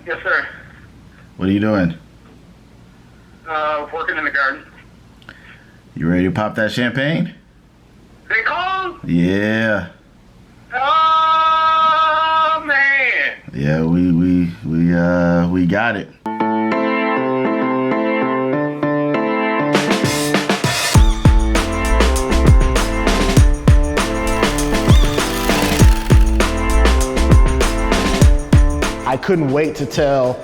Yes, sir. What are you doing? Working in the garden. You ready to pop that champagne? They called? Yeah. Oh, man. Yeah, we got it. I couldn't wait to tell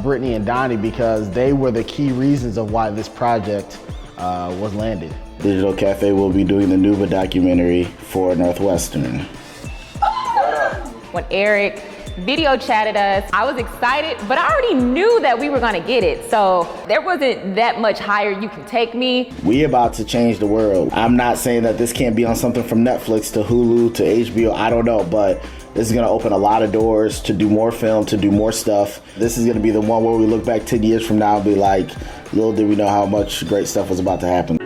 Brittany and Donnie because they were the key reasons of why this project was landed. Digital Cafe will be doing the Nuba documentary for Northwestern. When Eric video chatted us, I was excited, but I already knew that we were gonna get it. So there wasn't that much higher you can take me. We about to change the world. I'm not saying that this can't be on something from Netflix to Hulu to HBO, I don't know, but this is gonna open a lot of doors to do more film, to do more stuff. This is gonna be the one where we look back 10 years from now and be like, little did we know how much great stuff was about to happen.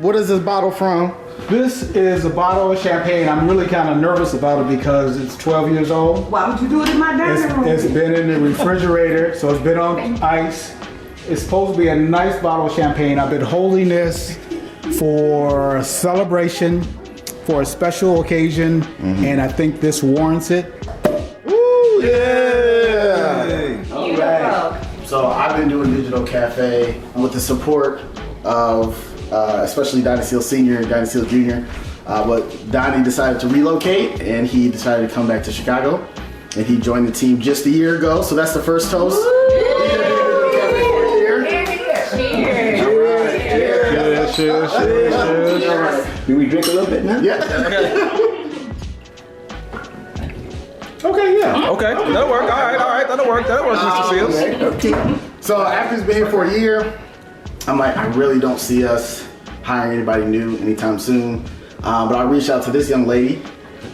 What is this bottle from? This is a bottle of champagne. I'm really kind of nervous about it because it's 12 years old. Why would you do it in my dining room? It's been in the refrigerator, so it's been on ice. It's supposed to be a nice bottle of champagne. I've been holding this for a celebration, for a special occasion, and I think this warrants it. Woo, yeah! Hey. All right. So I've been doing Digital Cafe with the support of especially Donnie Seal Sr. and Donnie Seal Jr. But Donnie decided to relocate and he decided to come back to Chicago. And he joined the team just a year ago. So that's the first toast. Cheers. Do we drink a little bit now? Yeah. Okay, yeah. Okay, that'll work. All right, that'll work, Mr. Seals. Okay. So after he's been here for a year, I'm like, I really don't see us hiring anybody new anytime soon. But I reached out to this young lady,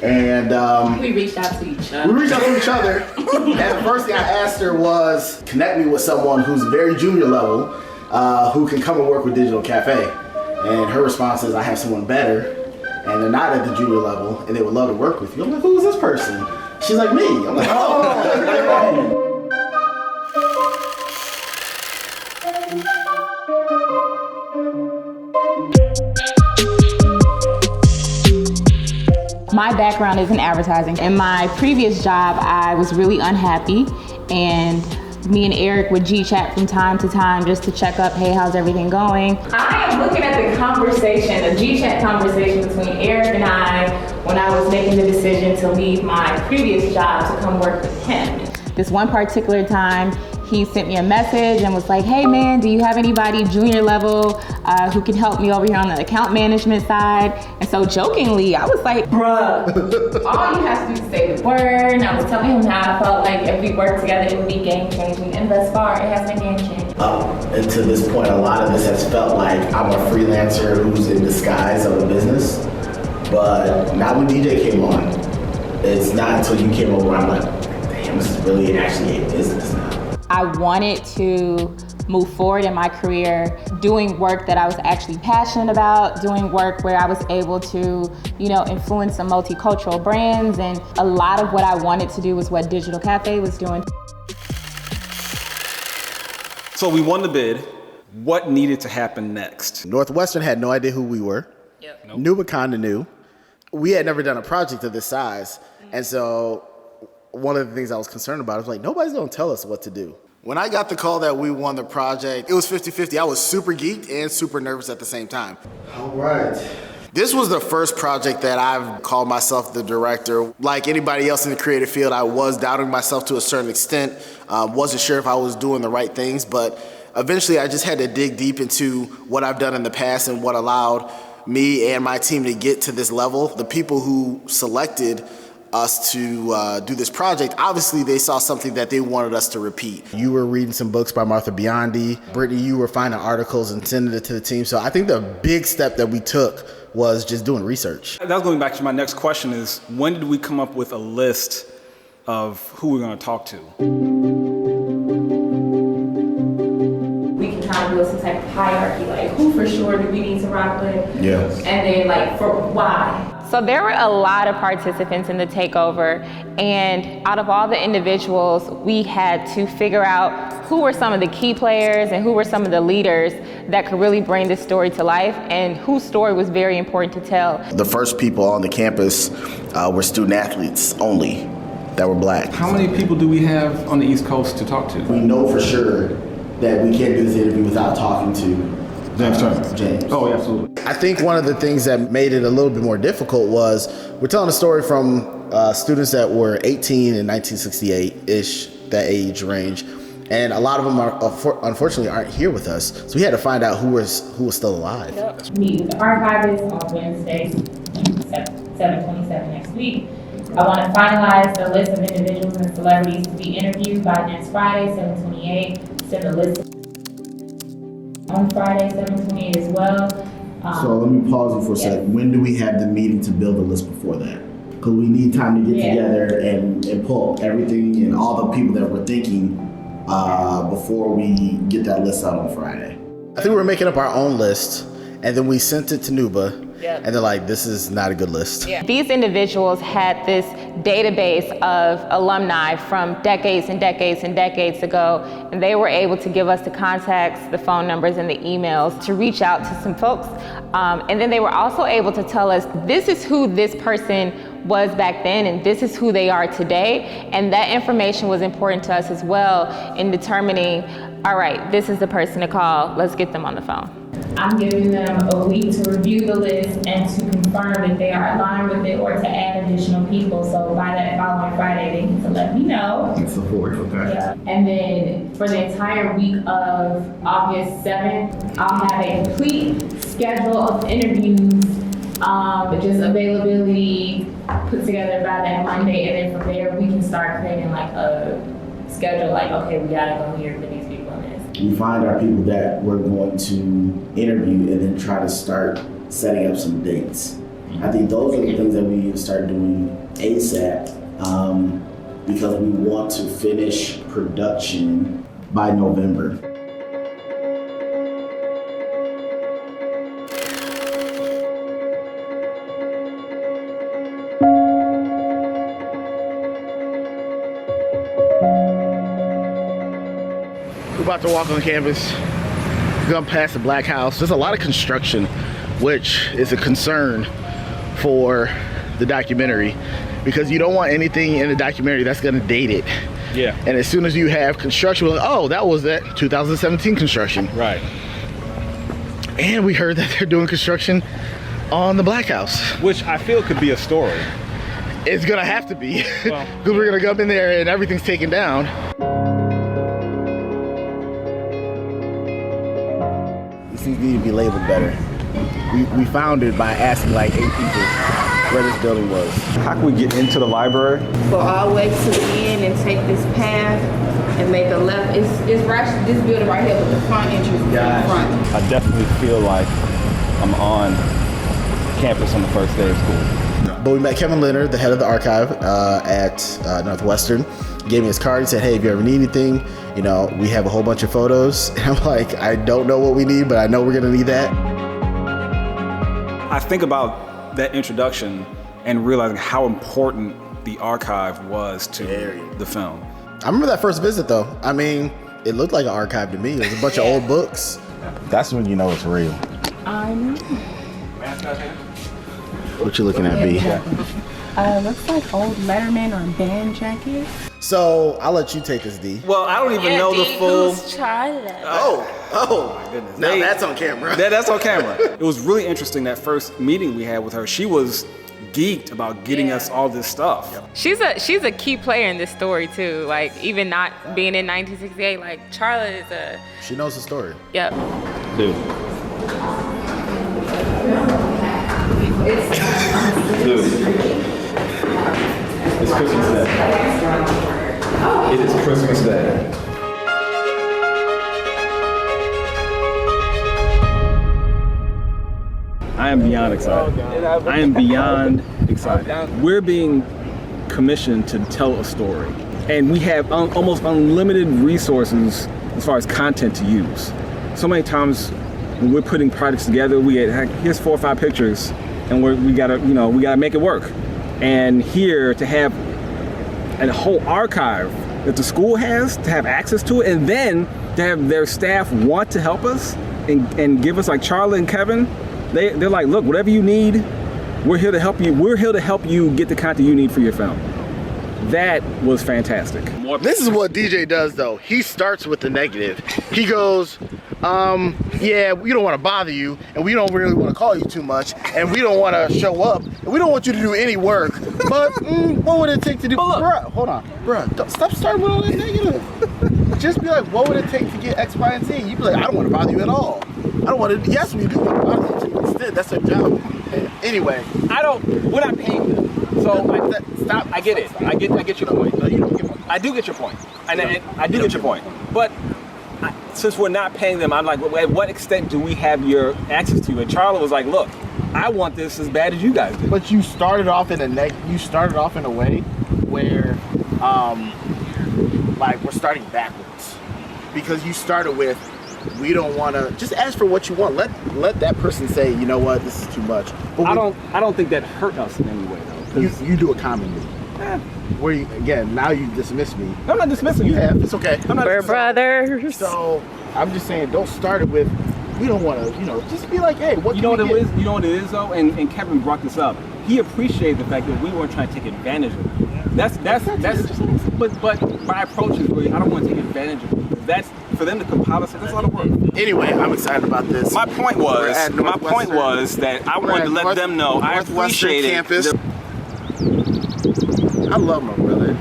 and We reached out to each other. we reached out to each other. And the first thing I asked her was, connect me with someone who's very junior level, who can come and work with Digital Cafe. And her response is, I have someone better, and they're not at the junior level, and they would love to work with you. I'm like, who is this person? She's like, me. I'm like, oh. My background is in advertising. In my previous job, I was really unhappy, and me and Eric would G-chat from time to time just to check up, hey, how's everything going? I am looking at the conversation, the G-chat conversation between Eric and I when I was making the decision to leave my previous job to come work with him. This one particular time, he sent me a message and was like, hey man, do you have anybody junior level who can help me over here on the account management side? And so jokingly, I was like, bruh, all you have to do is say the word. And I was telling him how I felt like if we worked together, it would be game changing. And thus far, it has been game changing. And to this point, a lot of this has felt like I'm a freelancer who's in disguise of a business. But not when DJ came on. It's not until you came over, I'm like, damn, this is really actually a business now. I wanted to move forward in my career, doing work that I was actually passionate about, doing work where I was able to, influence some multicultural brands. And a lot of what I wanted to do was what Digital Cafe was doing. So we won the bid. What needed to happen next? Northwestern had no idea who we were. Yep. Nope. Nuba kinda knew. We had never done a project of this size. And so one of the things I was concerned about was like, nobody's gonna tell us what to do. When I got the call that we won the project, it was 50-50. I was super geeked and super nervous at the same time. All right. This was the first project that I've called myself the director. Like anybody else in the creative field, I was doubting myself to a certain extent. Wasn't sure if I was doing the right things, but eventually I just had to dig deep into what I've done in the past and what allowed me and my team to get to this level. The people who selected us to do this project, obviously they saw something that they wanted us to repeat. You were reading some books by Martha Biondi. Brittany, you were finding articles and sending it to the team. So I think the big step that we took was just doing research. That was going back to my next question is, when did we come up with a list of who we're going to talk to? We can kind of build some type of hierarchy, like who for sure do we need to rock with? Yes. And then like for why? So there were a lot of participants in the takeover, and out of all the individuals, we had to figure out who were some of the key players and who were some of the leaders that could really bring this story to life and whose story was very important to tell. The first people on the campus were student athletes only that were black. How many people do we have on the East Coast to talk to? We know for sure that we can't do this interview without talking to James. Oh, yeah, absolutely. I think one of the things that made it a little bit more difficult was we're telling a story from students that were 18 in 1968-ish, that age range, and a lot of them are unfortunately aren't here with us. So we had to find out who was still alive. Meet with the archivist on Wednesday, 7/27 next week. I want to finalize the list of individuals and celebrities to be interviewed by next Friday, 7/28. Send the list on Friday, 7/28 as well. So let me pause you for a second. When do we have the meeting to build the list before that? Because we need time to get together and pull everything and all the people that we're thinking before we get that list out on Friday. I think we were making up our own list, and then we sent it to Nuba, and they're like, this is not a good list. These individuals had this database of alumni from decades and decades and decades ago, and they were able to give us the contacts, the phone numbers, and the emails to reach out to some folks. And then they were also able to tell us, this is who this person was back then, and this is who they are today. And that information was important to us as well in determining, all right, this is the person to call, let's get them on the phone. I'm giving them a week to review the list and to confirm if they are aligned with it or to add additional people. So by that following Friday, they need to let me know. It's the 4th, okay. Yeah. And then for the entire week of August 7th, I'll have a complete schedule of interviews, just availability put together by that Monday. And then from there, we can start creating like a schedule, like, okay, we gotta go here for these people in this. We find our people that we're going to interview and then try to start setting up some dates. I think those are the things that we need to start doing ASAP because we want to finish production by November. About to walk on campus, gonna pass the Black House. There's a lot of construction, which is a concern for the documentary because you don't want anything in the documentary that's gonna date it. Yeah. And as soon as you have construction, oh, that was that 2017 construction. Right. And we heard that they're doing construction on the Black House. Which I feel could be a story. It's gonna have to be, because Well, we're gonna go up in there and everything's taken down. These need to be labeled better. We found it by asking like 8 people where this building was. how can we get into the library? Go all the way to the end and take this path and make a left. It's right, this building right here with the front entrance in the front. I definitely feel like I'm on campus on the first day of school. But we met Kevin Leonard, the head of the archive at Northwestern. He gave me his card. He said, hey, if you ever need anything, you know, we have a whole bunch of photos. And I'm like, I don't know what we need, but I know we're gonna need that. I think about that introduction and realizing how important the archive was to the film. I remember that first visit though. I mean, it looked like an archive to me. It was a bunch of old books. That's when you know it's real. I know. What you looking at, B? Looks like old Letterman or band jacket. So I'll let you take this, D. Well, I don't even know the full. Oh my goodness. Now that's on camera. That's on camera. It was really interesting that first meeting we had with her. She was geeked about getting us all this stuff. She's a key player in this story too. Like even not being in 1968, like Charlotte is a. She knows the story. Yep. Dude. It's Christmas Day. It is Christmas Day. I am beyond excited. I am beyond excited. We're being commissioned to tell a story. And we have almost unlimited resources as far as content to use. so many times when we're putting projects together, we get, heck, here's 4 or 5 pictures, and we gotta make it work. And here to have a whole archive that the school has, to have access to it, and then to have their staff want to help us and give us, like Charlie and Kevin, they're like, look, whatever you need, we're here to help you. We're here to help you get the content you need for your film. That was fantastic. This is what DJ does though. He starts with the negative. He goes, yeah, we don't want to bother you, and we don't really want to call you too much, and we don't want to show up, and we don't want you to do any work, but what would it take to do? Bruh, hold on. Bruh, don't, stop starting with all that negative. Just be like, what would it take to get X, Y, and Z? You'd be like, I don't want to bother you at all. I don't want to, yes, we do want to bother you too. Instead, that's their job. Anyway. We're not paying them. So stop. I get it. I get your point. No, you don't get my point. I do get your point. And I do get your point. But since we're not paying them, I'm like, well, at what extent do we have your access to you? And Charlie was like, look, I want this as bad as you guys do. But you started off in a way where like we're starting backwards. Because you started with, we don't want to, just ask for what you want. Let that person say, you know what, this is too much. But I don't think that hurt us in any way though. You do it commonly. Where you, again, now you dismiss me. I'm not dismissing you. You have, it's okay. We're brothers. So I'm just saying, don't start it with, we don't want to, just be like, hey, what you know what it is? You know what it is though? And Kevin brought this up. He appreciated the fact that we weren't trying to take advantage of him. That's but my approach is really, I don't want to take advantage of him. That's for them to compile us. That's a lot of work. Anyway, I'm excited about this. My point was that I wanted to let them know I appreciated campus. I love my brother.